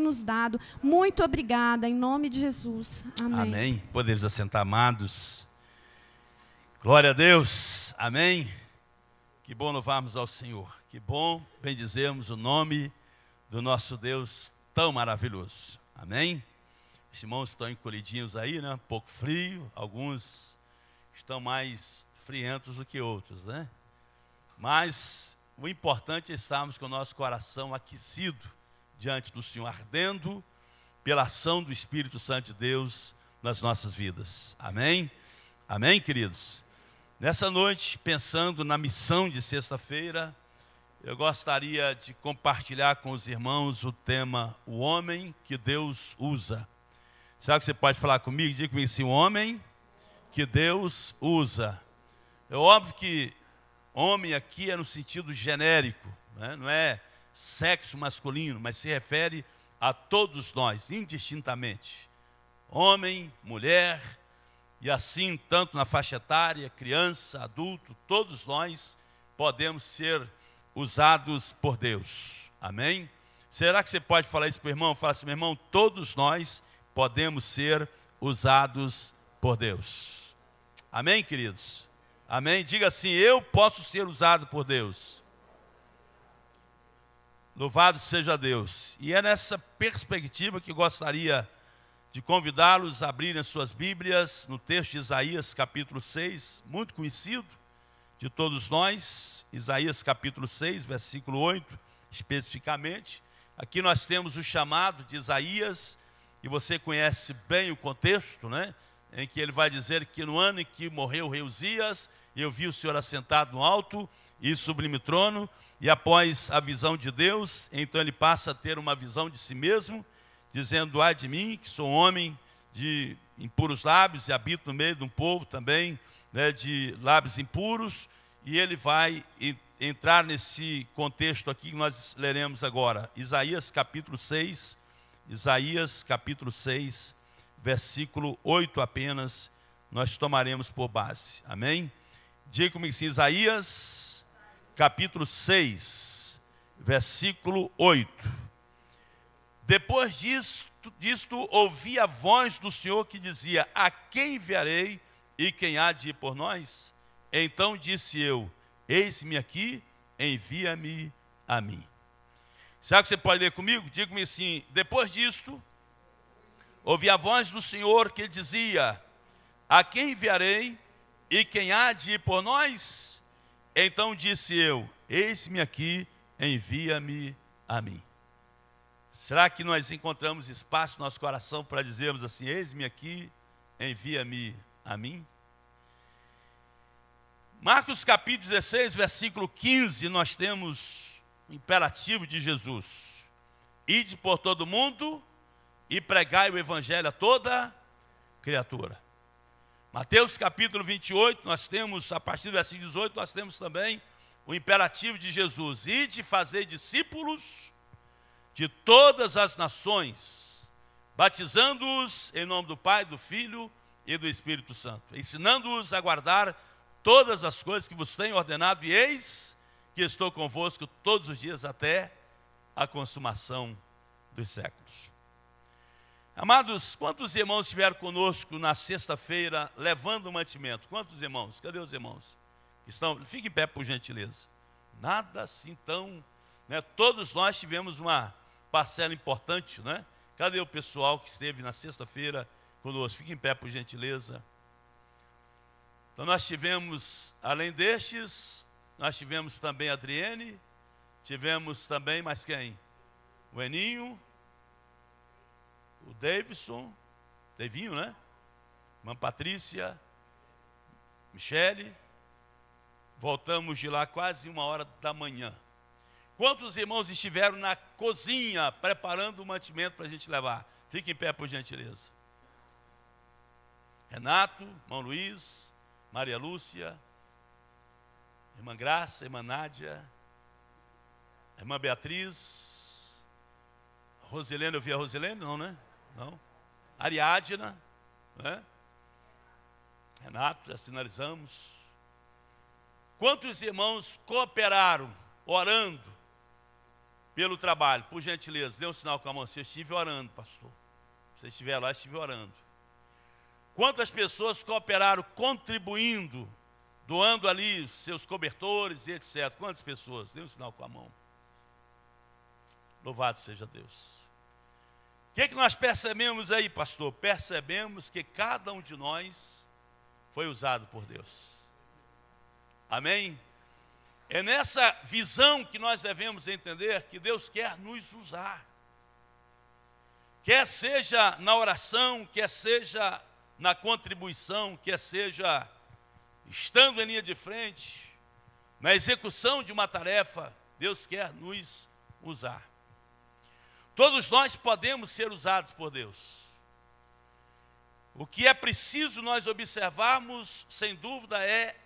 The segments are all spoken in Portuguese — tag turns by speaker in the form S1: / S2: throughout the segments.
S1: nos dado. Muito obrigada, em nome de Jesus. Amém.
S2: Amém. Podemos assentar, amados. Glória a Deus. Amém. Que bom louvarmos ao Senhor. Que bom bendizermos o nome do nosso Deus tão maravilhoso. Amém. Os irmãos estão encolhidinhos aí, né? Um pouco frio. Alguns estão mais frientos do que outros, né? Mas o importante é estarmos com o nosso coração aquecido diante do Senhor, ardendo pela ação do Espírito Santo de Deus nas nossas vidas. Amém? Amém, queridos? Nessa noite, pensando na missão de sexta-feira, eu gostaria de compartilhar com os irmãos o tema O Homem que Deus Usa. Sabe que você pode falar comigo? Diga comigo assim, o homem que Deus usa. É óbvio que homem aqui é no sentido genérico, né? Não é sexo masculino, mas se refere a todos nós, indistintamente. Homem, mulher, e assim, tanto na faixa etária, criança, adulto, todos nós podemos ser usados por Deus. Amém? Será que você pode falar isso para o irmão? Fala assim, meu irmão, todos nós podemos ser usados por Deus. Amém, queridos? Amém? Diga assim, eu posso ser usado por Deus. Louvado seja Deus. E é nessa perspectiva que gostaria de convidá-los a abrirem as suas Bíblias no texto de Isaías capítulo 6, muito conhecido de todos nós. Isaías capítulo 6, versículo 8, especificamente. Aqui nós temos o chamado de Isaías, e você conhece bem o contexto, né? Em que ele vai dizer que no ano em que morreu o rei Uzias, eu vi o Senhor assentado no alto e sublime trono, e após a visão de Deus, então ele passa a ter uma visão de si mesmo, dizendo, ai de mim, que sou um homem de impuros lábios, e habito no meio de um povo também, né, de lábios impuros, e ele vai entrar nesse contexto aqui que nós leremos agora, Isaías capítulo 6, versículo 8 apenas, nós tomaremos por base. Amém? Diga comigo assim, Isaías, capítulo 6, versículo 8. Depois disto, ouvi a voz do Senhor que dizia, a quem enviarei e quem há de ir por nós? Então disse eu, eis-me aqui, envia-me a mim. Sabe o que você pode ler comigo? Diga-me assim, depois disto, ouvi a voz do Senhor que dizia, a quem enviarei e quem há de ir por nós? Então disse eu, eis-me aqui, envia-me a mim. Será que nós encontramos espaço no nosso coração para dizermos assim, eis-me aqui, envia-me a mim? Marcos capítulo 16, versículo 15, nós temos o imperativo de Jesus. Ide por todo mundo e pregai o evangelho a toda criatura. Mateus capítulo 28, nós temos, a partir do versículo 18, nós temos também o imperativo de Jesus. Ide fazer discípulos de todas as nações, batizando-os em nome do Pai, do Filho e do Espírito Santo, ensinando-os a guardar todas as coisas que vos tenho ordenado, e eis que estou convosco todos os dias até a consumação dos séculos. Amados, quantos irmãos estiveram conosco na sexta-feira levando o mantimento? Quantos irmãos? Cadê os irmãos? Fiquem em pé, por gentileza. Nada assim tão... né? Todos nós tivemos uma parcela importante, né? Cadê o pessoal que esteve na sexta-feira conosco? Fiquem em pé, por gentileza. Então nós tivemos, além destes, nós tivemos também a Adriene, tivemos também, mais quem? O Eninho, o Davinho, né? Irmã Patrícia, Michele. Voltamos de lá quase 1h da manhã. Quantos irmãos estiveram na cozinha preparando o mantimento para a gente levar? Fiquem em pé, por gentileza. Renato, irmão Luiz, Maria Lúcia, irmã Graça, irmã Nádia, irmã Beatriz, Rosilene, eu vi a Rosilene? Não, né? Não. Ariadna, né? Renato, já sinalizamos. Quantos irmãos cooperaram, orando, pelo trabalho. Por gentileza, dê um sinal com a mão. Se eu estive orando, pastor. Se você estiver lá, eu estive orando. Quantas pessoas cooperaram contribuindo, doando ali seus cobertores e etc. Quantas pessoas? Dê um sinal com a mão. Louvado seja Deus. O que nós percebemos aí, pastor? Percebemos que cada um de nós foi usado por Deus. Amém? É nessa visão que nós devemos entender que Deus quer nos usar. Quer seja na oração, quer seja na contribuição, quer seja estando em linha de frente, na execução de uma tarefa, Deus quer nos usar. Todos nós podemos ser usados por Deus. O que é preciso nós observarmos, sem dúvida, é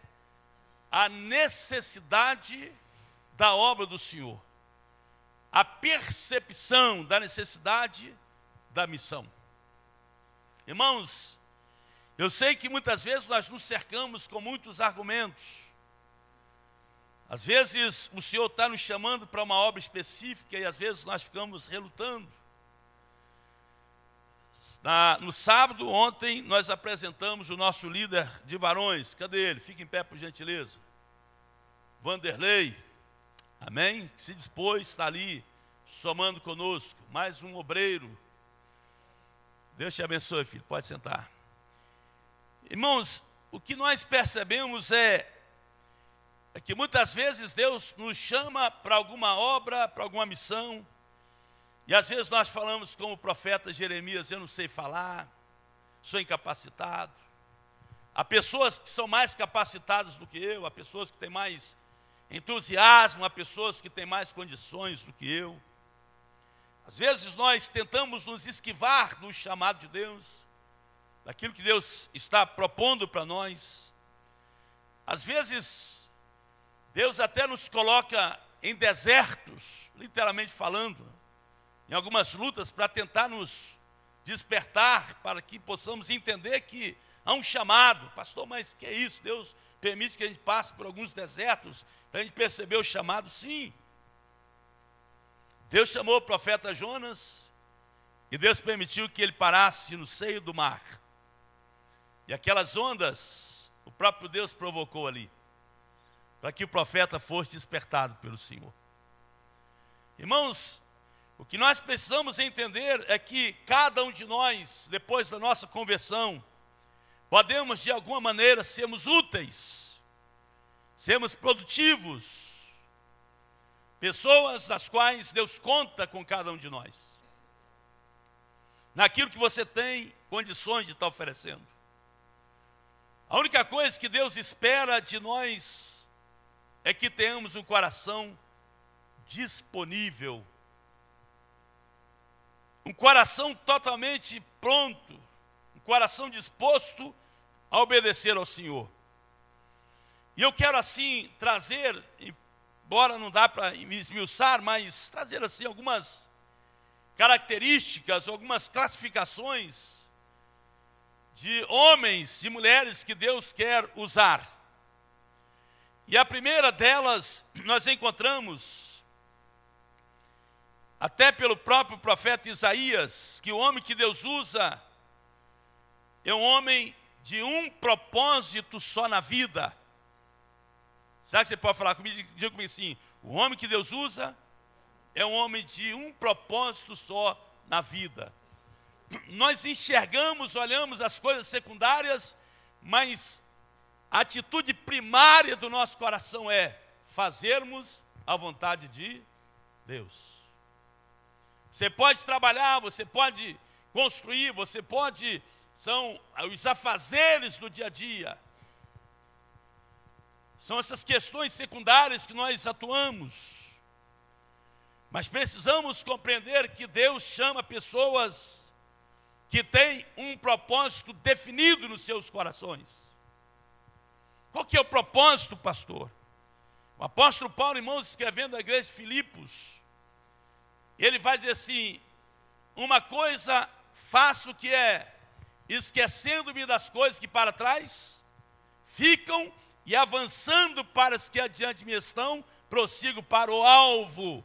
S2: a necessidade da obra do Senhor. A percepção da necessidade da missão. Irmãos, eu sei que muitas vezes nós nos cercamos com muitos argumentos. Às vezes o Senhor está nos chamando para uma obra específica e às vezes nós ficamos relutando. No sábado, ontem, nós apresentamos o nosso líder de varões. Cadê ele? Fica em pé, por gentileza. Vanderlei, amém? Que se dispôs, está ali, somando conosco. Mais um obreiro. Deus te abençoe, filho. Pode sentar. Irmãos, o que nós percebemos é que muitas vezes Deus nos chama para alguma obra, para alguma missão, e às vezes nós falamos como o profeta Jeremias: eu não sei falar, sou incapacitado. Há pessoas que são mais capacitadas do que eu, há pessoas que têm mais entusiasmo, há pessoas que têm mais condições do que eu. Às vezes nós tentamos nos esquivar do chamado de Deus, daquilo que Deus está propondo para nós. Às vezes Deus até nos coloca em desertos, literalmente falando, em algumas lutas para tentar nos despertar, para que possamos entender que há um chamado. Pastor, mas que é isso? Deus permite que a gente passe por alguns desertos para a gente perceber o chamado? Sim. Deus chamou o profeta Jonas e Deus permitiu que ele parasse no seio do mar. E aquelas ondas, o próprio Deus provocou ali, para que o profeta fosse despertado pelo Senhor. Irmãos, o que nós precisamos entender é que cada um de nós, depois da nossa conversão, podemos de alguma maneira sermos úteis, sermos produtivos, pessoas das quais Deus conta com cada um de nós, naquilo que você tem condições de estar oferecendo. A única coisa que Deus espera de nós é que tenhamos um coração disponível, um coração totalmente pronto, um coração disposto a obedecer ao Senhor. E eu quero assim trazer, embora não dá para esmiuçar, mas trazer assim algumas características, algumas classificações de homens e mulheres que Deus quer usar. E a primeira delas nós encontramos, até pelo próprio profeta Isaías, que o homem que Deus usa é um homem de um propósito só na vida. Será que você pode falar comigo? Diga comigo assim: o homem que Deus usa é um homem de um propósito só na vida. Nós enxergamos, olhamos as coisas secundárias, mas a atitude primária do nosso coração é fazermos a vontade de Deus. Você pode trabalhar, você pode construir, você pode, são os afazeres do dia a dia. São essas questões secundárias que nós atuamos. Mas precisamos compreender que Deus chama pessoas que têm um propósito definido nos seus corações. Qual que é o propósito, pastor? O apóstolo Paulo, irmãos, escrevendo à igreja de Filipos, ele vai dizer assim: uma coisa faço que é, esquecendo-me das coisas que para trás ficam e avançando para as que adiante me estão, prossigo para o alvo,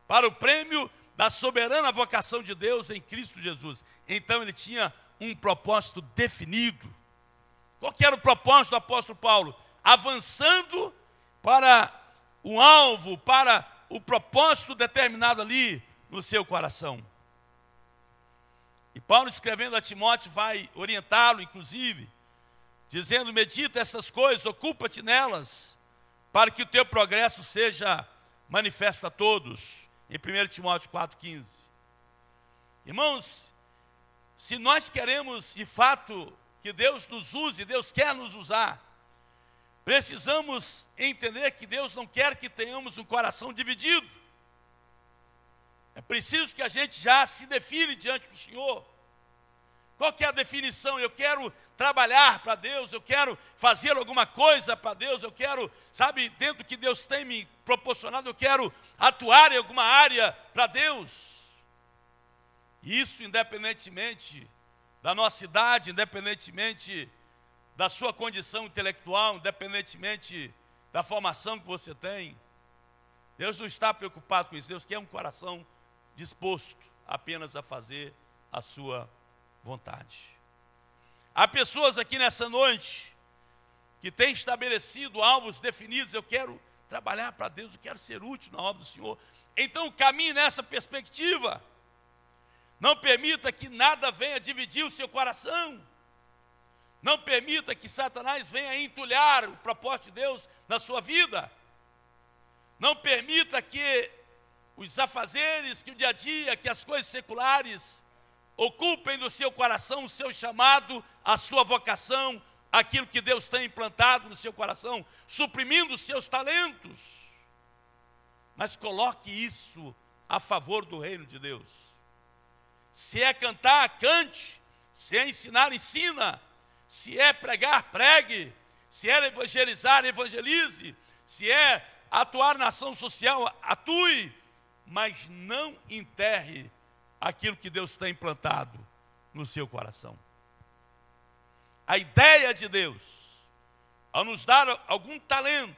S2: para o prêmio da soberana vocação de Deus em Cristo Jesus. Então ele tinha um propósito definido. Qual que era o propósito do apóstolo Paulo? Avançando para um alvo, para o propósito determinado ali no seu coração. E Paulo, escrevendo a Timóteo, vai orientá-lo, inclusive, dizendo: medita essas coisas, ocupa-te nelas, para que o teu progresso seja manifesto a todos. Em 1 Timóteo 4,15. Irmãos, se nós queremos de fato que Deus nos use, Deus quer nos usar, precisamos entender que Deus não quer que tenhamos um coração dividido. É preciso que a gente já se define diante do Senhor. Qual que é a definição? Eu quero trabalhar para Deus, eu quero fazer alguma coisa para Deus, eu quero, sabe, dentro do que Deus tem me proporcionado, eu quero atuar em alguma área para Deus. Isso independentemente da nossa idade, independentemente da sua condição intelectual, independentemente da formação que você tem. Deus não está preocupado com isso. Deus quer um coração disposto apenas a fazer a sua vontade. Há pessoas aqui nessa noite que têm estabelecido alvos definidos. Eu quero trabalhar para Deus, eu quero ser útil na obra do Senhor. Então caminhe nessa perspectiva. Não permita que nada venha dividir o seu coração. Não permita que Satanás venha entulhar o propósito de Deus na sua vida. Não permita que os afazeres, que o dia a dia, que as coisas seculares ocupem do seu coração o seu chamado, a sua vocação, aquilo que Deus tem implantado no seu coração, suprimindo os seus talentos. Mas coloque isso a favor do reino de Deus. Se é cantar, cante. Se é ensinar, ensina. Se é pregar, pregue. Se é evangelizar, evangelize. Se é atuar na ação social, atue. Mas não enterre aquilo que Deus tem implantado no seu coração. A ideia de Deus, ao nos dar algum talento,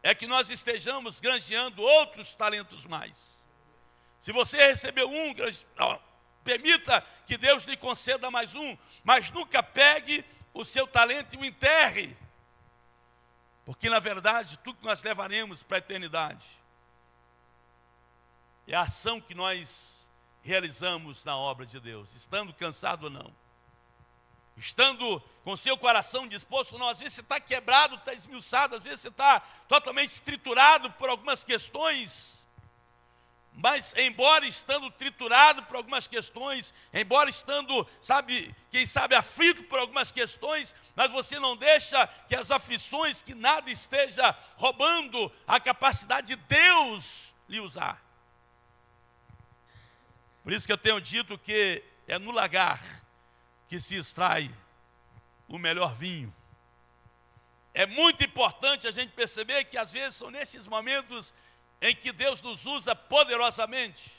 S2: é que nós estejamos granjeando outros talentos mais. Se você recebeu um, permita que Deus lhe conceda mais um, mas nunca pegue o seu talento e o enterre, porque na verdade tudo que nós levaremos para a eternidade é a ação que nós realizamos na obra de Deus, estando cansado ou não, estando com seu coração disposto ou não. Às vezes você está quebrado, está esmiuçado, às vezes você está totalmente triturado por algumas questões, mas embora estando triturado por algumas questões, embora estando, quem sabe aflito por algumas questões, mas você não deixa que as aflições, que nada esteja roubando a capacidade de Deus lhe usar. Por isso que eu tenho dito que é no lagar que se extrai o melhor vinho. É muito importante a gente perceber que às vezes são nesses momentos em que Deus nos usa poderosamente.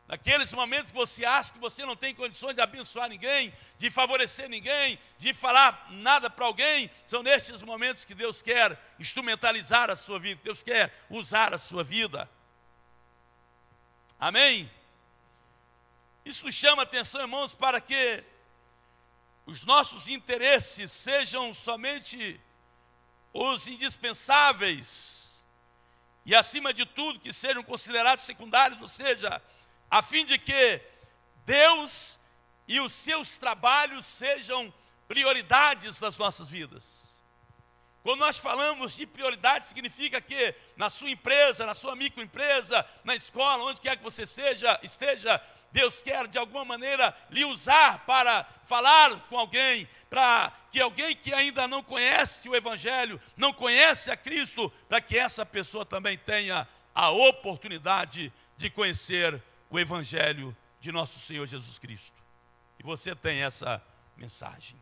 S2: Naqueles momentos que você acha que você não tem condições de abençoar ninguém, de favorecer ninguém, de falar nada para alguém, são nestes momentos que Deus quer instrumentalizar a sua vida, Deus quer usar a sua vida. Amém? Isso nos chama a atenção, irmãos, para que os nossos interesses sejam somente os indispensáveis e, acima de tudo, que sejam considerados secundários, ou seja, a fim de que Deus e os seus trabalhos sejam prioridades das nossas vidas. Quando nós falamos de prioridade, significa que na sua empresa, na sua microempresa, na escola, onde quer que você esteja, Deus quer de alguma maneira lhe usar para falar com alguém, para que alguém que ainda não conhece o Evangelho, não conhece a Cristo, para que essa pessoa também tenha a oportunidade de conhecer o Evangelho de nosso Senhor Jesus Cristo. E você tem essa mensagem.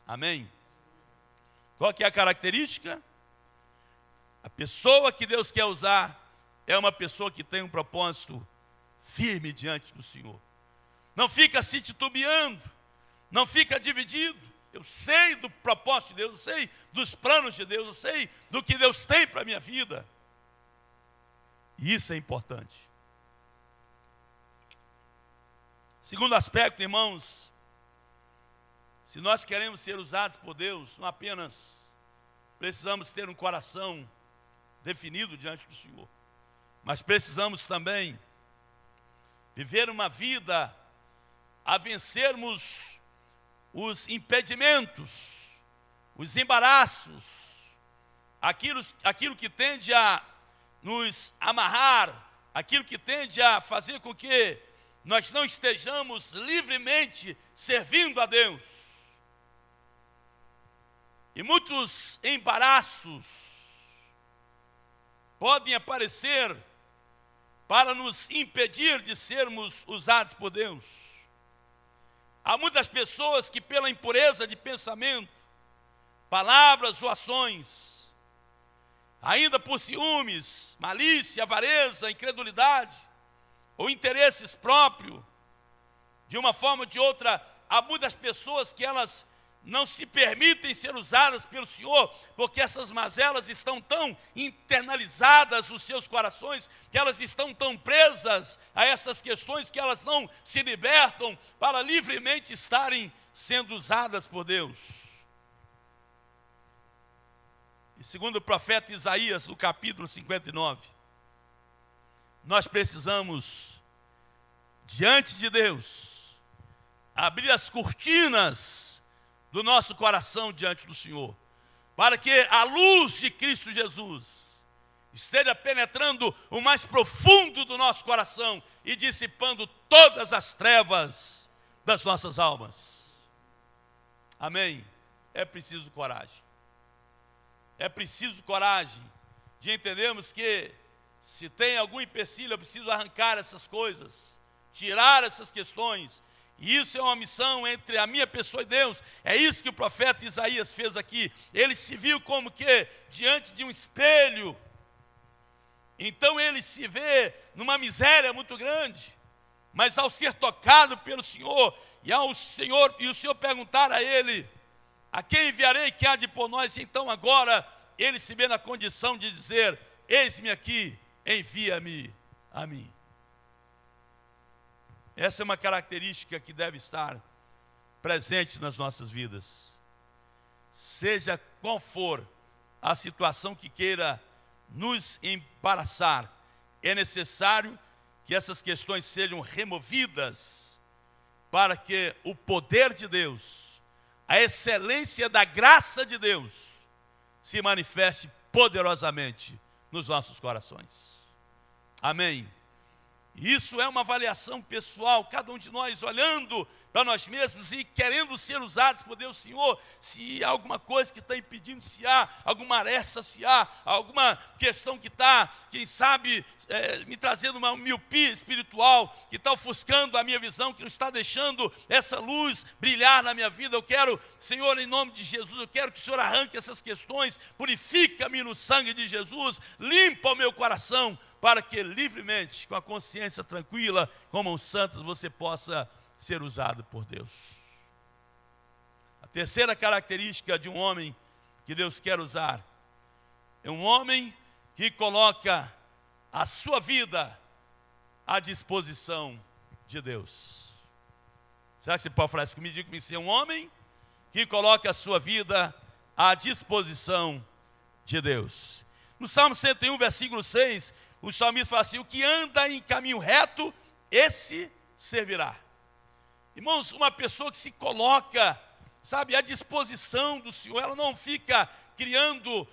S2: Amém? Qual que é a característica? A pessoa que Deus quer usar é uma pessoa que tem um propósito firme diante do Senhor. Não fica se titubeando, não fica dividido. Eu sei do propósito de Deus, eu sei dos planos de Deus, eu sei do que Deus tem para a minha vida. E isso é importante. Segundo aspecto, irmãos, se nós queremos ser usados por Deus, não apenas precisamos ter um coração definido diante do Senhor, mas precisamos também viver uma vida a vencermos os impedimentos, os embaraços, aquilo que tende a nos amarrar, aquilo que tende a fazer com que nós não estejamos livremente servindo a Deus. E muitos embaraços podem aparecer para nos impedir de sermos usados por Deus. Há muitas pessoas que, pela impureza de pensamento, palavras ou ações, ainda por ciúmes, malícia, avareza, incredulidade, ou interesses próprios, de uma forma ou de outra, há muitas pessoas que elas não se permitem ser usadas pelo Senhor, porque essas mazelas estão tão internalizadas nos seus corações, que elas estão tão presas a essas questões, que elas não se libertam para livremente estarem sendo usadas por Deus. E segundo o profeta Isaías, no capítulo 59, nós precisamos, diante de Deus, abrir as cortinas do nosso coração diante do Senhor, para que a luz de Cristo Jesus esteja penetrando o mais profundo do nosso coração e dissipando todas as trevas das nossas almas. Amém? É preciso coragem. É preciso coragem de entendermos que se tem algum empecilho, eu preciso arrancar essas coisas, tirar essas questões. E isso é uma missão entre a minha pessoa e Deus. É isso que o profeta Isaías fez aqui. Ele se viu como que diante de um espelho. Então ele se vê numa miséria muito grande. Mas ao ser tocado pelo Senhor, e o Senhor perguntar a ele: a quem enviarei que há de por nós? Então agora ele se vê na condição de dizer: eis-me aqui, envia-me a mim. Essa é uma característica que deve estar presente nas nossas vidas. Seja qual for a situação que queira nos embaraçar, é necessário que essas questões sejam removidas para que o poder de Deus, a excelência da graça de Deus, se manifeste poderosamente nos nossos corações. Amém? Isso é uma avaliação pessoal, cada um de nós olhando para nós mesmos e querendo ser usados por Deus. Senhor, se há alguma coisa que está impedindo, se há alguma aresta, se há alguma questão que está, quem sabe, me trazendo uma miopia espiritual, que está ofuscando a minha visão, que não está deixando essa luz brilhar na minha vida, eu quero, Senhor, em nome de Jesus, eu quero que o Senhor arranque essas questões, purifica-me no sangue de Jesus, limpa o meu coração, para que livremente, com a consciência tranquila, com mãos santas, você possa ser usado por Deus. A terceira característica de um homem que Deus quer usar é um homem que coloca a sua vida à disposição de Deus. Será que você pode falar isso comigo? Diga comigo, ser um homem que coloca a sua vida à disposição de Deus. No Salmo 101, versículo 6, o salmista fala assim: o que anda em caminho reto, esse servirá. Irmãos, uma pessoa que se coloca, sabe, à disposição do Senhor, ela não fica criando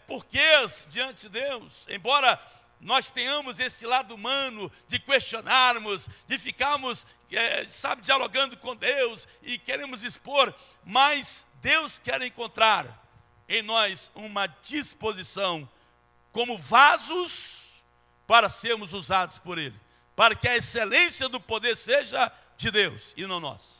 S2: porquês diante de Deus, embora nós tenhamos esse lado humano de questionarmos, de ficarmos, dialogando com Deus e queremos expor, mas Deus quer encontrar em nós uma disposição como vasos para sermos usados por Ele, para que a excelência do poder seja de Deus e não nossa.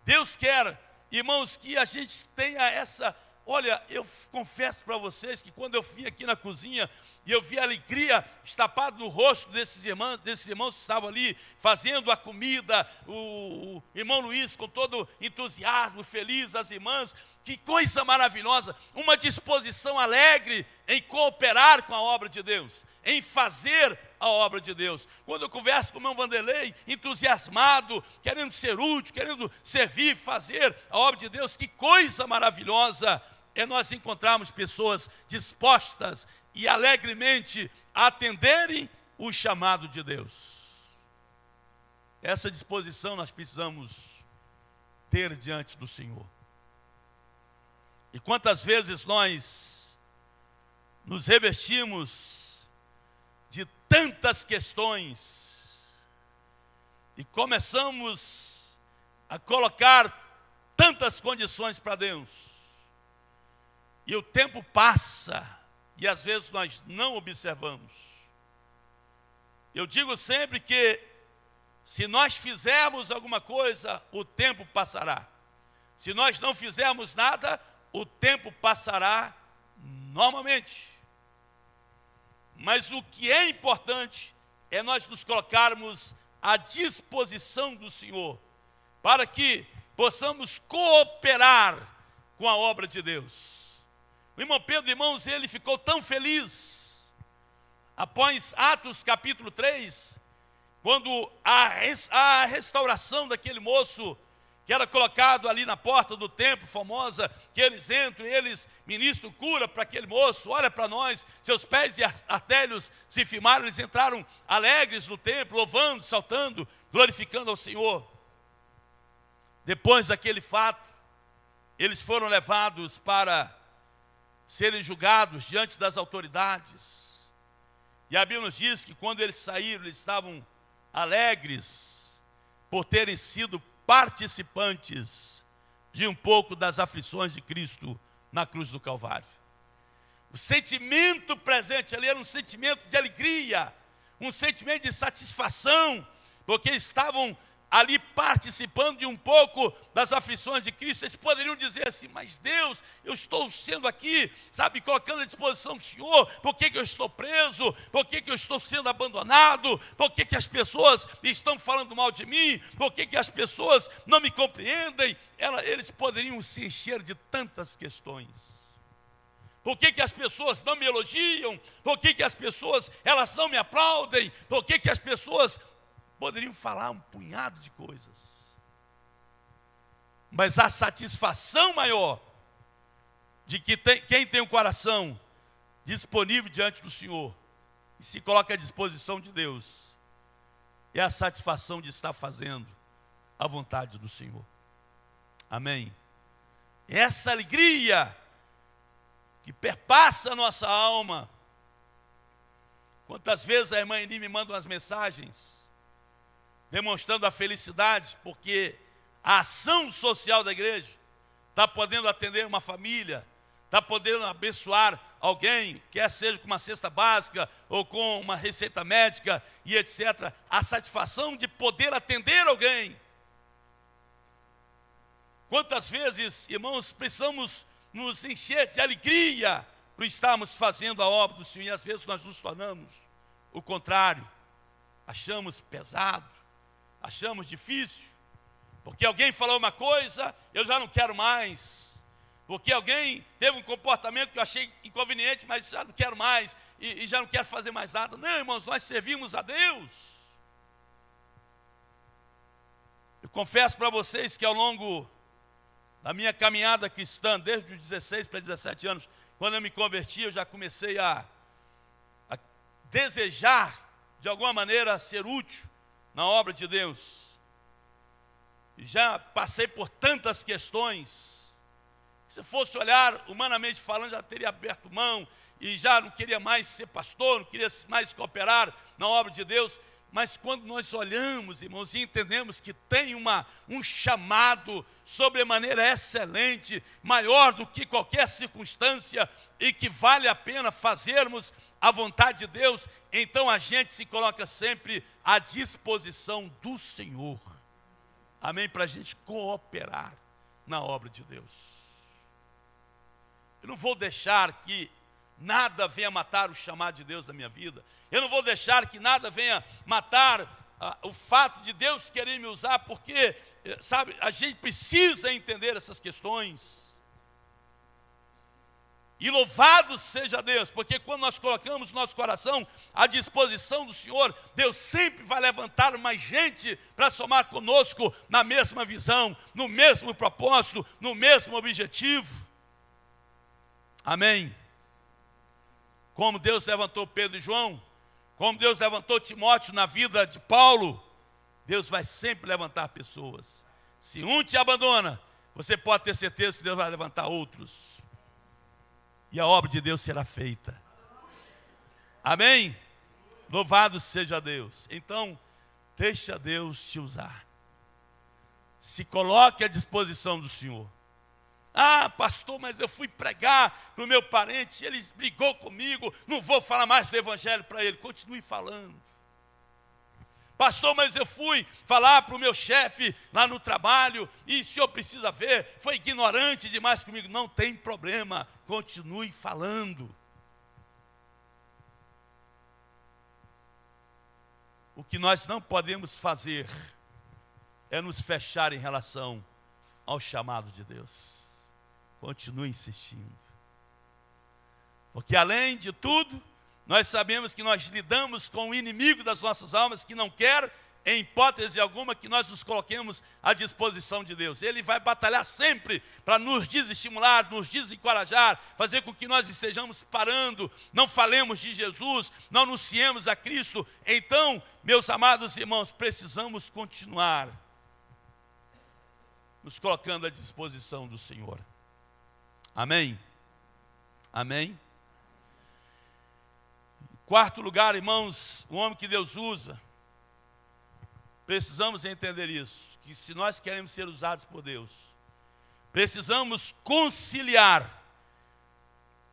S2: Deus quer, irmãos, que a gente tenha essa olha, eu confesso para vocês que quando eu vim aqui na cozinha e eu vi a alegria estapada no rosto desses irmãos que estavam ali fazendo a comida, o irmão Luiz com todo entusiasmo, feliz, as irmãs, que coisa maravilhosa, uma disposição alegre em cooperar com a obra de Deus, em fazer a obra de Deus. Quando eu converso com o irmão Vanderlei, entusiasmado, querendo ser útil, querendo servir, fazer a obra de Deus, que coisa maravilhosa é nós encontrarmos pessoas dispostas e alegremente a atenderem o chamado de Deus. Essa disposição nós precisamos ter diante do Senhor. E quantas vezes nós nos revestimos de tantas questões e começamos a colocar tantas condições para Deus, e o tempo passa e às vezes nós não observamos. Eu digo sempre que se nós fizermos alguma coisa, o tempo passará. Se nós não fizermos nada, o tempo passará normalmente. Mas o que é importante é nós nos colocarmos à disposição do Senhor, para que possamos cooperar com a obra de Deus. O irmão Pedro, irmãos, ele ficou tão feliz, após Atos capítulo 3, quando a restauração daquele moço, que era colocado ali na porta do templo, famosa, que eles entram e eles ministram cura para aquele moço, olha para nós, seus pés de artérios se firmaram, eles entraram alegres no templo, louvando, saltando, glorificando ao Senhor. Depois daquele fato, eles foram levados para serem julgados diante das autoridades. E a Bíblia nos diz que quando eles saíram, eles estavam alegres por terem sido participantes de um pouco das aflições de Cristo na cruz do Calvário. O sentimento presente ali era um sentimento de alegria, um sentimento de satisfação, porque estavam ali participando de um pouco das aflições de Cristo. Eles poderiam dizer assim: mas Deus, eu estou sendo aqui, sabe, colocando à disposição do Senhor, por que eu estou preso, por que eu estou sendo abandonado, por que as pessoas estão falando mal de mim, por que as pessoas não me compreendem? Eles poderiam se encher de tantas questões. Por que as pessoas não me elogiam? Por que as pessoas elas não me aplaudem? Por que as pessoas poderiam falar um punhado de coisas? Mas a satisfação maior de que quem tem um coração disponível diante do Senhor e se coloca à disposição de Deus, é a satisfação de estar fazendo a vontade do Senhor. Amém? Essa alegria que perpassa a nossa alma. Quantas vezes a irmã Eni me manda umas mensagens demonstrando a felicidade, porque a ação social da igreja está podendo atender uma família, está podendo abençoar alguém, quer seja com uma cesta básica ou com uma receita médica e etc. A satisfação de poder atender alguém. Quantas vezes, irmãos, precisamos nos encher de alegria por estarmos fazendo a obra do Senhor, e às vezes nós nos tornamos o contrário, achamos pesado, achamos difícil, porque alguém falou uma coisa, eu já não quero mais, porque alguém teve um comportamento que eu achei inconveniente, mas já não quero mais, e já não quero fazer mais nada. Não, irmãos, nós servimos a Deus. Eu confesso para vocês que ao longo da minha caminhada cristã, desde os 16 para 17 anos, quando eu me converti, eu já comecei a desejar, de alguma maneira, ser útil na obra de Deus. E já passei por tantas questões. Se fosse olhar humanamente falando, já teria aberto mão e já não queria mais ser pastor, não queria mais cooperar na obra de Deus. Mas quando nós olhamos, irmãos, e entendemos que tem um chamado sobremaneira excelente, maior do que qualquer circunstância, e que vale a pena fazermos a vontade de Deus, então a gente se coloca sempre à disposição do Senhor. Amém? Para a gente cooperar na obra de Deus. Eu não vou deixar que nada venha matar o chamado de Deus na minha vida. Eu não vou deixar que nada venha matar o fato de Deus querer me usar, porque, sabe, a gente precisa entender essas questões. E louvado seja Deus, porque quando nós colocamos nosso coração à disposição do Senhor, Deus sempre vai levantar mais gente para somar conosco na mesma visão, no mesmo propósito, no mesmo objetivo. Amém? Como Deus levantou Pedro e João, como Deus levantou Timóteo na vida de Paulo, Deus vai sempre levantar pessoas. Se um te abandona, você pode ter certeza que Deus vai levantar outros. E a obra de Deus será feita. Amém? Louvado seja Deus. Então, deixa Deus te usar. Se coloque à disposição do Senhor. Ah, pastor, mas eu fui pregar para o meu parente, ele brigou comigo, não vou falar mais do evangelho para ele. Continue falando. Pastor, mas eu fui falar para o meu chefe lá no trabalho, e o senhor precisa ver, foi ignorante demais comigo. Não tem problema, continue falando. O que nós não podemos fazer é nos fechar em relação ao chamado de Deus. Continue insistindo. Porque além de tudo, nós sabemos que nós lidamos com o inimigo das nossas almas, que não quer, em hipótese alguma, que nós nos coloquemos à disposição de Deus. Ele vai batalhar sempre para nos desestimular, nos desencorajar, fazer com que nós estejamos parando, não falemos de Jesus, não anunciemos a Cristo. Então, meus amados irmãos, precisamos continuar nos colocando à disposição do Senhor. Amém? Amém? Quarto lugar, irmãos, o homem que Deus usa. Precisamos entender isso, que se nós queremos ser usados por Deus, precisamos conciliar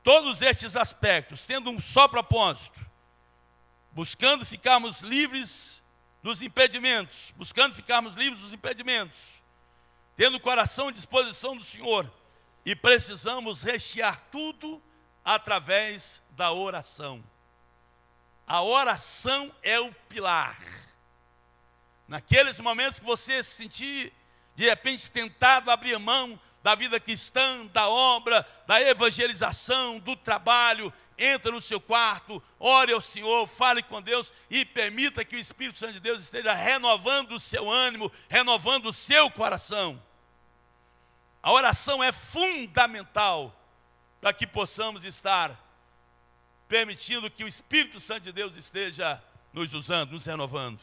S2: todos estes aspectos, tendo um só propósito, buscando ficarmos livres dos impedimentos, tendo o coração à disposição do Senhor, e precisamos rechear tudo através da oração. A oração é o pilar. Naqueles momentos que você se sentir, de repente, tentado a abrir mão da vida cristã, da obra, da evangelização, do trabalho, entra no seu quarto, ore ao Senhor, fale com Deus e permita que o Espírito Santo de Deus esteja renovando o seu ânimo, renovando o seu coração. A oração é fundamental para que possamos estar permitindo que o Espírito Santo de Deus esteja nos usando, nos renovando.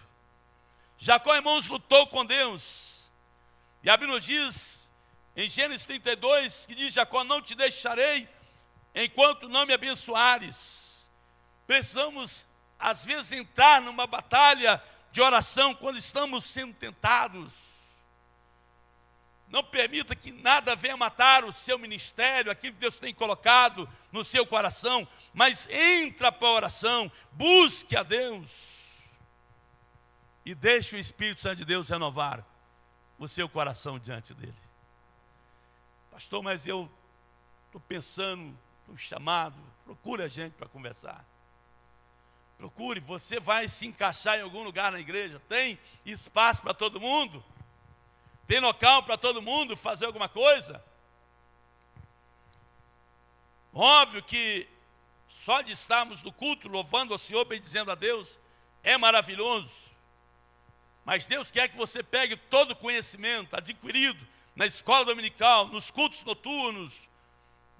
S2: Jacó, irmãos, lutou com Deus. E a Bíblia nos diz, em Gênesis 32, que diz: Jacó, não te deixarei enquanto não me abençoares. Precisamos, às vezes, entrar numa batalha de oração quando estamos sendo tentados. Não permita que nada venha matar o seu ministério, aquilo que Deus tem colocado no seu coração, mas entra para a oração, busque a Deus e deixe o Espírito Santo de Deus renovar o seu coração diante dele. Pastor, mas eu estou pensando no chamado. Procure a gente para conversar. Procure, você vai se encaixar em algum lugar na igreja, tem espaço para todo mundo? Tem local para todo mundo fazer alguma coisa? Óbvio que só de estarmos no culto, louvando ao Senhor, bendizendo a Deus, é maravilhoso. Mas Deus quer que você pegue todo o conhecimento adquirido na escola dominical, nos cultos noturnos,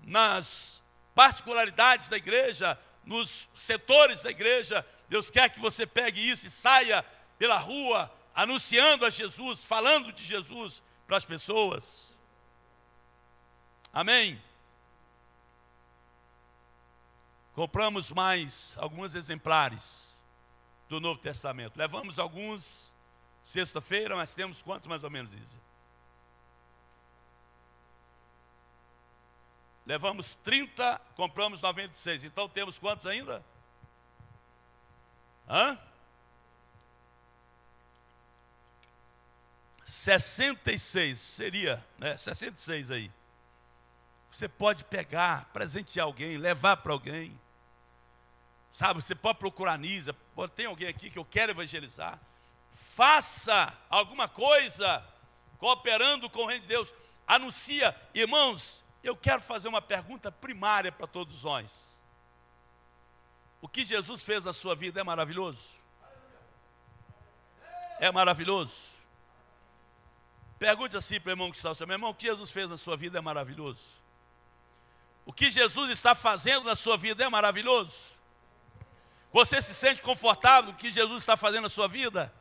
S2: nas particularidades da igreja, nos setores da igreja. Deus quer que você pegue isso e saia pela rua, anunciando a Jesus, falando de Jesus para as pessoas. Amém? Compramos mais alguns exemplares do Novo Testamento. Levamos alguns sexta-feira, mas temos quantos mais ou menos, Isa? Levamos 30, compramos 96. Então temos quantos ainda? 66 seria, né? 66 aí. Você pode pegar, presentear alguém, levar para alguém. Sabe, você pode procurar Nízia. Tem alguém aqui que eu quero evangelizar. Faça alguma coisa cooperando com o reino de Deus. Anuncia. Irmãos, eu quero fazer uma pergunta primária para todos nós. O que Jesus fez na sua vida é maravilhoso? É maravilhoso? Pergunte assim para o irmão que está ao seu: meu irmão, o que Jesus fez na sua vida é maravilhoso? O que Jesus está fazendo na sua vida é maravilhoso? Você se sente confortável com o que Jesus está fazendo na sua vida?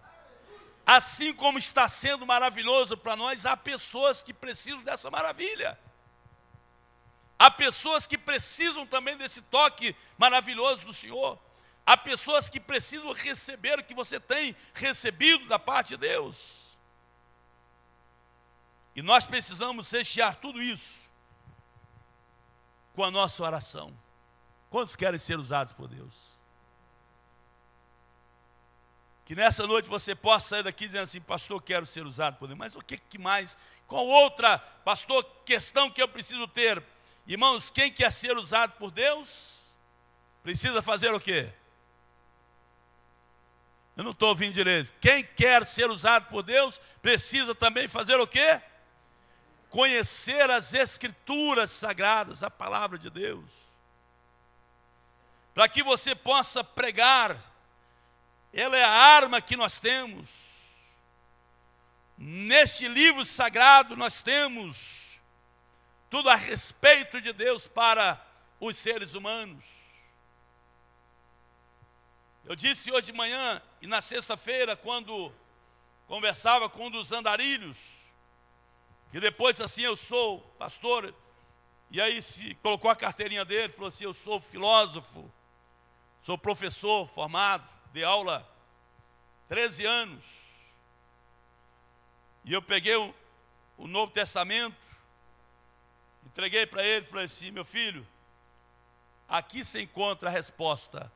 S2: Assim como está sendo maravilhoso para nós, há pessoas que precisam dessa maravilha. Há pessoas que precisam também desse toque maravilhoso do Senhor. Há pessoas que precisam receber o que você tem recebido da parte de Deus. E nós precisamos rechear tudo isso com a nossa oração. Quantos querem ser usados por Deus? Que nessa noite você possa sair daqui dizendo assim: pastor, quero ser usado por Deus. Mas o que mais? Qual outra, pastor, questão que eu preciso ter? Irmãos, quem quer ser usado por Deus, precisa fazer o quê? Eu não estou ouvindo direito. Quem quer ser usado por Deus, precisa também fazer o quê? Conhecer as Escrituras Sagradas, a palavra de Deus. Para que você possa pregar. Ela é a arma que nós temos. Neste livro sagrado nós temos tudo a respeito de Deus para os seres humanos. Eu disse hoje de manhã e na sexta-feira, quando conversava com um dos andarilhos, que depois assim: eu sou pastor, e aí se colocou a carteirinha dele, falou assim: eu sou filósofo, sou professor formado, dei aula 13 anos. E eu peguei o Novo Testamento, entreguei para ele e falei assim: meu filho, aqui se encontra a resposta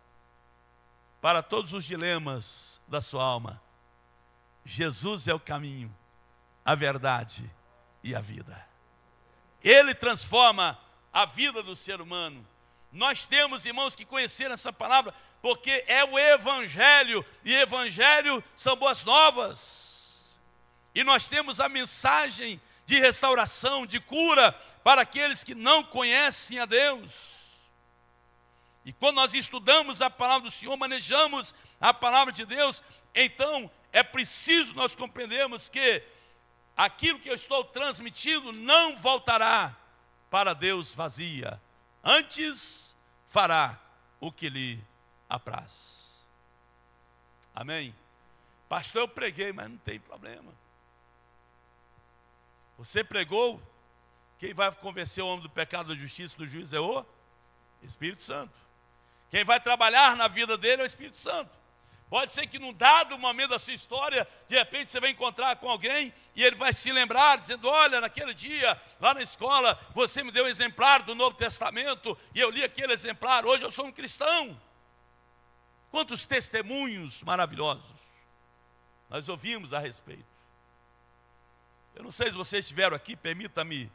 S2: para todos os dilemas da sua alma. Jesus é o caminho, a verdade e a vida. Ele transforma a vida do ser humano. Nós temos, irmãos, que conhecer essa palavra, porque é o Evangelho, e Evangelho são boas novas. E nós temos a mensagem de restauração, de cura, para aqueles que não conhecem a Deus. E quando nós estudamos a palavra do Senhor, manejamos a palavra de Deus, então é preciso nós compreendermos que aquilo que eu estou transmitindo não voltará para Deus vazia. Antes fará o que lhe apraz. Amém? Pastor, eu preguei, mas não tem problema. Você pregou, quem vai convencer o homem do pecado, da justiça e do juízo é o Espírito Santo. Quem vai trabalhar na vida dele é o Espírito Santo. Pode ser que num dado momento da sua história, de repente você vai encontrar com alguém e ele vai se lembrar, dizendo: olha, naquele dia, lá na escola, você me deu um exemplar do Novo Testamento e eu li aquele exemplar, hoje eu sou um cristão. Quantos testemunhos maravilhosos nós ouvimos a respeito. Eu não sei se vocês estiveram aqui, permita-me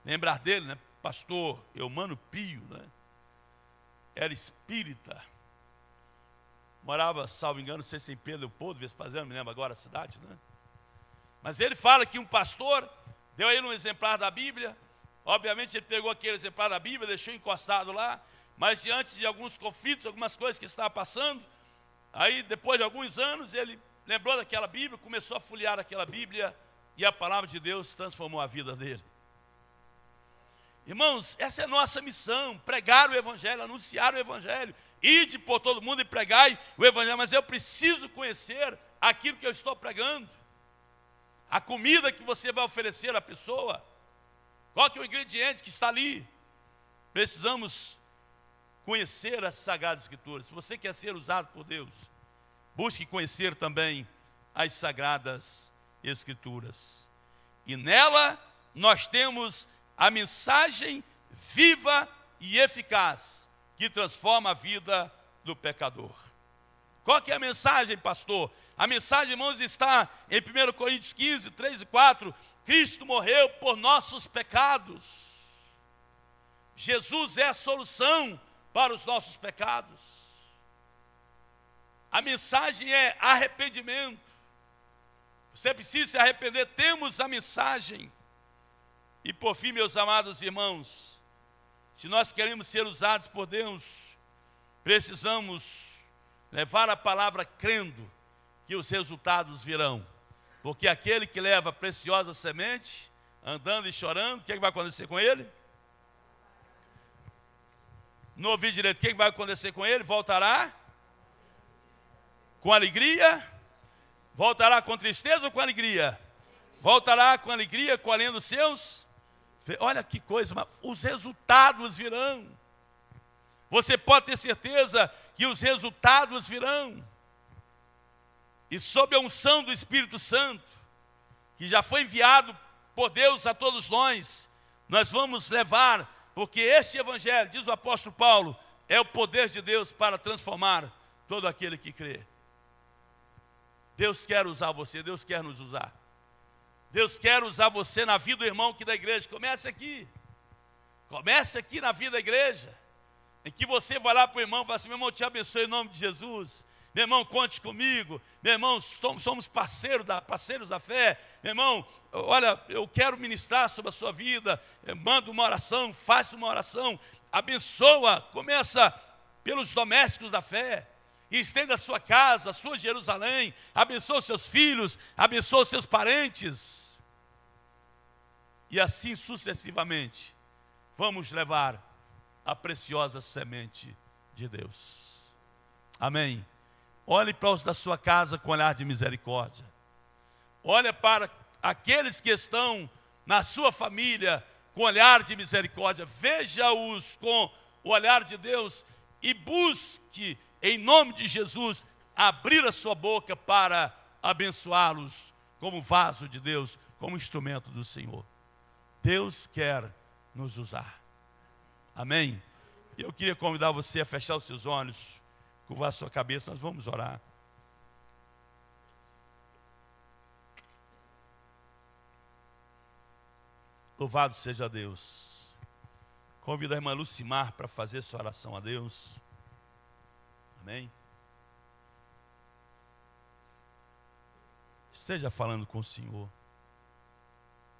S2: lembrar dele, né? Pastor Eumano Pio, né? Era espírita. Morava, salvo engano, não sei se em Pedro Leopoldo, Vespasiano, me lembro agora a cidade, né? Mas ele fala que um pastor deu a ele um exemplar da Bíblia. Obviamente ele pegou aquele exemplar da Bíblia, deixou encostado lá, mas diante de alguns conflitos, algumas coisas que estavam passando, aí depois de alguns anos ele lembrou daquela Bíblia, começou a folhear aquela Bíblia e a palavra de Deus transformou a vida dele. Irmãos, essa é a nossa missão: pregar o Evangelho, anunciar o Evangelho. Ide por todo mundo e pregai o Evangelho. Mas eu preciso conhecer aquilo que eu estou pregando. A comida que você vai oferecer à pessoa. Qual que é o ingrediente que está ali? Precisamos conhecer as Sagradas Escrituras. Se você quer ser usado por Deus, busque conhecer também as Sagradas Escrituras. E nela nós temos a mensagem viva e eficaz que transforma a vida do pecador. Qual que é a mensagem, pastor? A mensagem, irmãos, está em 1 Coríntios 15, 3 e 4. Cristo morreu por nossos pecados. Jesus é a solução para os nossos pecados. A mensagem é arrependimento. Você precisa se arrepender, temos a mensagem. E por fim, meus amados irmãos, se nós queremos ser usados por Deus, precisamos levar a palavra crendo que os resultados virão. Porque aquele que leva a preciosa semente, andando e chorando, o que vai acontecer com ele? Não ouvi direito, o que vai acontecer com ele? Voltará com alegria? Voltará com tristeza ou com alegria? Voltará com alegria, colhendo seus. Olha que coisa, mas os resultados virão. Você pode ter certeza que os resultados virão. E sob a unção do Espírito Santo, que já foi enviado por Deus a todos nós vamos levar, porque este evangelho, diz o apóstolo Paulo, é o poder de Deus para transformar todo aquele que crê. Deus quer usar você, Deus quer nos usar. Deus quer usar você na vida do irmão aqui da igreja. Comece aqui. Comece aqui na vida da igreja. Em que você vai lá para o irmão e fala assim: meu irmão, te abençoe em nome de Jesus. Meu irmão, conte comigo. Meu irmão, somos parceiros da fé. Meu irmão, olha, eu quero ministrar sobre a sua vida. Manda uma oração, faça uma oração. Abençoa, começa pelos domésticos da fé. E estenda a sua casa, a sua Jerusalém. Abençoa os seus filhos, abençoa os seus parentes. E assim sucessivamente, vamos levar a preciosa semente de Deus. Amém. Olhe para os da sua casa com olhar de misericórdia. Olhe para aqueles que estão na sua família com olhar de misericórdia. Veja-os com o olhar de Deus e busque, em nome de Jesus, abrir a sua boca para abençoá-los como vaso de Deus, como instrumento do Senhor. Deus quer nos usar. Amém? Eu queria convidar você a fechar os seus olhos, curvar a sua cabeça, nós vamos orar. Louvado seja Deus. Convido a irmã Lucimar para fazer sua oração a Deus. Amém? Esteja falando com o Senhor.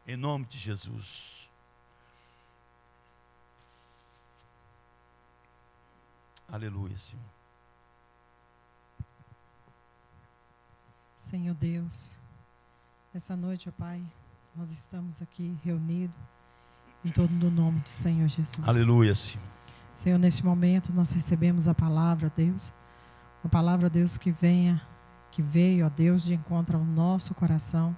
S2: Em nome de Jesus. Aleluia, Senhor.
S3: Senhor Deus, essa noite, ó Pai, nós estamos aqui reunidos em torno do nome do Senhor Jesus.
S2: Aleluia, Senhor.
S3: Senhor, neste momento nós recebemos a palavra, Deus, uma palavra, Deus, que veio, ó Deus, de encontro ao nosso coração,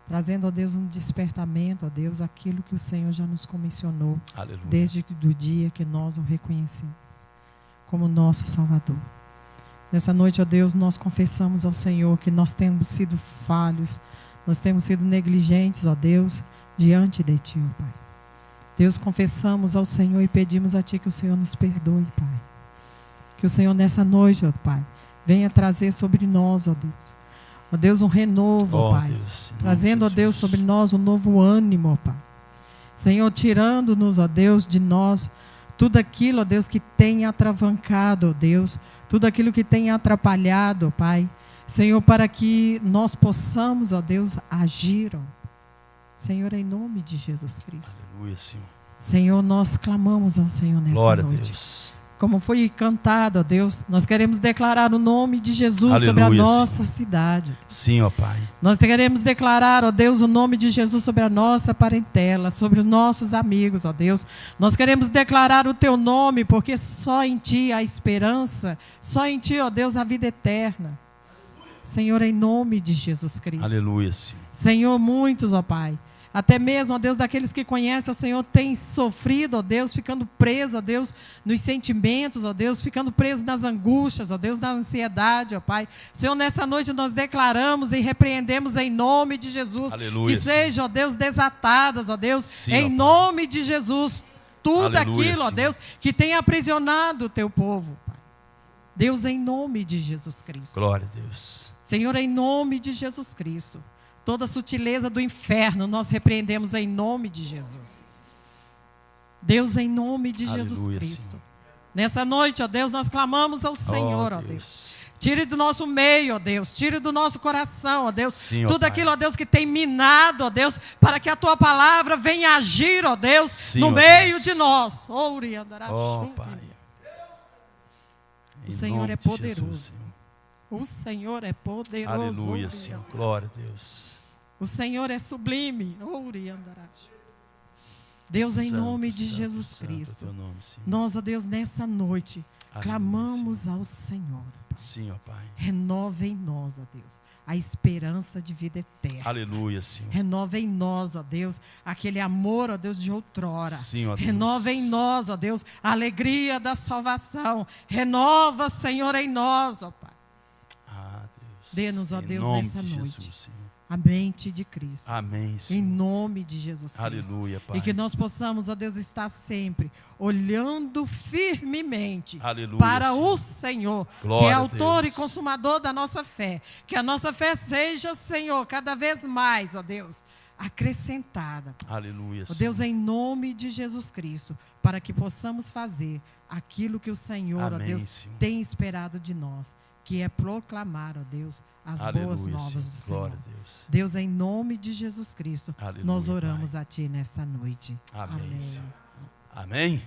S3: trazendo, ó Deus, um despertamento, ó Deus, aquilo que o Senhor já nos comissionou. Aleluia. Desde o dia que nós o reconhecemos como nosso Salvador. Nessa noite, ó Deus, nós confessamos ao Senhor que nós temos sido falhos, nós temos sido negligentes, ó Deus, diante de Ti, ó Pai. Deus, confessamos ao Senhor e pedimos a Ti que o Senhor nos perdoe, Pai. Que o Senhor nessa noite, ó Pai, venha trazer sobre nós, ó Deus. Ó Deus, um renovo, ó Pai. Deus, trazendo, ó Deus, sobre nós um novo ânimo, ó Pai. Senhor, tirando-nos, ó Deus, de nós tudo aquilo, ó Deus, que tem atravancado, ó Deus, tudo aquilo que tem atrapalhado, ó Pai. Senhor, para que nós possamos, ó Deus, agir, ó. Senhor, em nome de Jesus Cristo.
S2: Aleluia, Senhor.
S3: Senhor, nós clamamos ao Senhor nessa
S2: Glória
S3: noite.
S2: A Deus.
S3: Como foi cantado, ó Deus, nós queremos declarar o nome de Jesus. Aleluia, sobre a nossa cidade.
S2: Sim, ó Pai.
S3: Nós queremos declarar, ó Deus, o nome de Jesus sobre a nossa parentela, sobre os nossos amigos, ó Deus. Nós queremos declarar o Teu nome, porque só em Ti há esperança, só em Ti, ó Deus, a vida eterna. Senhor, em nome de Jesus Cristo.
S2: Aleluia, Senhor.
S3: Senhor, muitos, ó Pai, até mesmo, ó Deus, daqueles que conhecem o Senhor, têm sofrido, ó Deus, ficando presos, ó Deus, nos sentimentos, ó Deus, ficando presos nas angústias, ó Deus, na ansiedade, ó Pai. Senhor, nessa noite nós declaramos e repreendemos em nome de Jesus. Aleluia, que sejam, ó Deus, desatadas, ó Deus, sim, em nome de Jesus, tudo aleluia, aquilo, ó Deus, que tem aprisionado o Teu povo, Pai. Deus, em nome de Jesus Cristo.
S2: Glória a Deus.
S3: Senhor, em nome de Jesus Cristo, toda sutileza do inferno nós repreendemos em nome de Jesus. Deus, em nome de
S2: Aleluia,
S3: Jesus Cristo.
S2: Senhor.
S3: Nessa noite, ó Deus, nós clamamos ao Senhor, ó Deus. Tire do nosso meio, ó Deus. Tire do nosso coração, ó Deus.
S2: Sim, ó
S3: tudo
S2: Pai.
S3: aquilo, ó Deus, que tem minado, ó Deus, para que a tua palavra venha agir, ó Deus,
S2: Sim,
S3: no
S2: ó
S3: meio
S2: Deus.
S3: de nós.
S2: Ó, Pai.
S3: O
S2: Em
S3: Senhor
S2: nome
S3: é
S2: de
S3: poderoso.
S2: Jesus, Senhor.
S3: O Senhor é poderoso.
S2: Aleluia, Senhor. Glória a Deus.
S3: O Senhor é sublime. Deus, em
S2: Santo,
S3: nome de
S2: santo,
S3: Jesus
S2: santo é
S3: Cristo.
S2: teu nome, Senhor.
S3: Nós, ó Deus, nessa noite,
S2: Aleluia,
S3: clamamos
S2: Senhor.
S3: ao Senhor. Pai.
S2: Sim, ó Pai.
S3: Renova em nós, ó Deus, a esperança de vida eterna.
S2: Aleluia, Senhor.
S3: Renova em nós, ó Deus, aquele amor, ó Deus, de outrora.
S2: Sim, ó Deus.
S3: Renova em nós, ó Deus, a alegria da salvação. Renova, Senhor, em nós, ó Pai.
S2: Ah, Deus.
S3: Dê-nos, ó
S2: Em
S3: Deus,
S2: nome
S3: nessa
S2: de
S3: noite,
S2: Jesus, Senhor.
S3: a mente de Cristo.
S2: Amém, Senhor.
S3: Em nome de Jesus Cristo.
S2: Aleluia, Pai.
S3: E que nós possamos, ó Deus, estar sempre olhando firmemente
S2: Aleluia,
S3: para
S2: Senhor.
S3: o Senhor,
S2: Glória
S3: que é
S2: a
S3: autor
S2: Deus.
S3: e consumador da nossa fé. Que a nossa fé seja, Senhor, cada vez mais, ó Deus, acrescentada.
S2: Aleluia,
S3: Ó
S2: Senhor.
S3: Deus, em nome de Jesus Cristo, para que possamos fazer aquilo que o Senhor, ó
S2: Amém,
S3: Deus,
S2: Senhor.
S3: tem esperado de nós, que é proclamar, ó Deus, as boas
S2: Aleluia,
S3: novas do
S2: Senhor.
S3: Senhor.
S2: Glória a Deus.
S3: Deus, em nome de Jesus Cristo,
S2: Aleluia,
S3: nós oramos
S2: Pai.
S3: a Ti nesta noite.
S2: Amém,
S3: Amém.
S2: Senhor. Amém.